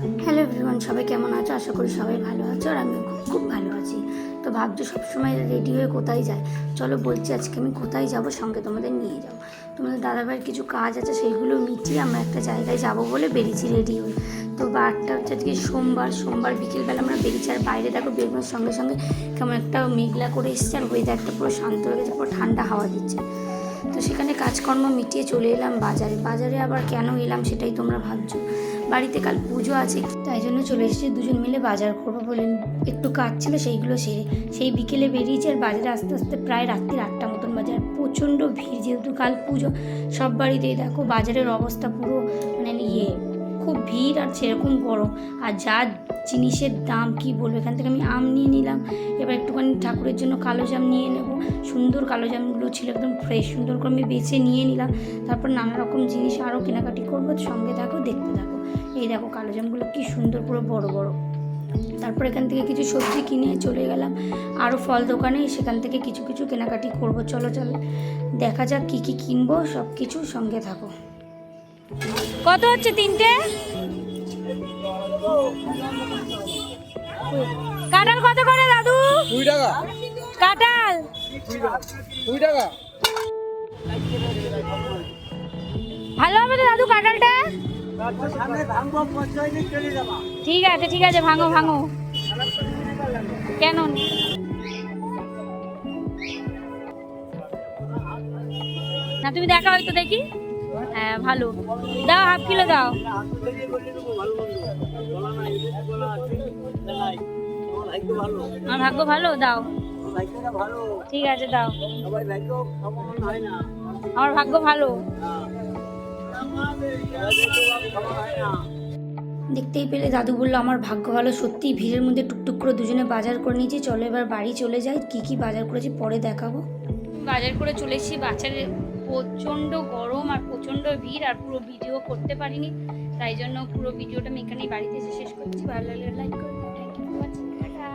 Hello everyone, সবাই কেমন আছো? আশা করি সবাই ভালো আছো আর আমি খুব ভালো আছি। তো ভাবছো সবসময় রেডি হয়ে কোথায় যায়, চলো বলছি আজকে আমি কোথায় যাব, সঙ্গে তোমাদের নিয়ে যাও। তোমাদের দাদাভাইয়ের কিছু কাজ আছে, সেইগুলো মিটিয়ে আমরা একটা জায়গায় যাব বলে বেরিয়েছি রেডি হয়ে। তো বারটা হচ্ছে আজকে সোমবার বিকেলবেলা আমরা বেরিয়েছি। আর বাইরে দেখো বেরোনোর সঙ্গে সঙ্গে কেমন একটা মেঘলা করে এসছে আর ওয়েদারটা পুরো শান্ত হয়ে গেছে, পুরো ঠান্ডা হাওয়া দিচ্ছে। তো সেখানে কাজকর্ম মিটিয়ে চলে এলাম বাজারে আবার কেন এলাম সেটাই তোমরা ভাবছো। বাড়িতে কাল পুজো আছে, তাই জন্য চলে এসেছি দুজন মিলে বাজার করবো বলে। একটু কাজ ছিল সেইগুলো সেরে সেই বিকেলে বেরিয়েছি। আর বাজারে আস্তে আস্তে প্রায় রাত্রির 8টা মতন বাজে। আর প্রচণ্ড ভিড়, যেহেতু কাল পুজো সব বাড়িতেই দেখো বাজারের অবস্থা পুরো খুব ভিড় আর সেরকম গরম। আর যা জিনিসের দাম কি বলবো। এখান থেকে আমি আম নিয়ে নিলাম, এবার একটুখানি ঠাকুরের জন্য কালো জাম নিয়ে নেব। সুন্দর কালো জামগুলো ছিল, একদম ফ্রেশ, সুন্দর করে আমি বেছে নিয়ে নিলাম। তারপর নানা রকম জিনিস আরও কেনাকাটি করবো, সঙ্গে দেখো, দেখতে থাকো। এই দেখো কালো জামগুলো কি সুন্দর, পুরো বড় বড়। তারপর এখান থেকে কিছু সবজি কিনে চলে গেলাম আরও ফল দোকানে, সেখান থেকে কিছু কিছু কেনাকাটি করবো। চলো দেখা যাক কী কী কিনবো, সব কিছু সঙ্গে থাকো। কত হচ্ছে তিনটে? কাঁঠাল কত করে দাদু? 2 টাকা। কাঁঠাল 2 টাকা। ভালো হবে তো দাদু কাঁঠালটা? ঠিক আছে ভাঙো কেন না, তুমি দেখা হয়তো দেখি। হ্যাঁ ভালো, দাও ½ কিলো দাও। আমার ভাগ্য ভালো, দাও। ঠিক আছে দাও, আমার ভাগ্য ভালো। দেখতেই পেলে দাদু বললো আমার ভাগ্য ভালো। সত্যি ভিড়ের মধ্যে টুকটুক করে দুজনে বাজার করে নিয়েছি। চলো এবার বাড়ি চলে যাই, কি বাজার করেছি পরে দেখাবো। বাজার করে চলে এসেছি। বাজারে প্রচণ্ড গরম আর প্রচণ্ড ভিড়, আর পুরো ভিডিও করতে পারিনি, তাই জন্য পুরো ভিডিওটা আমি এখানেই বাড়িতে এসে শেষ করছি। ভালো লাগলে লাইক করবেন। Thank you for watching. Tata.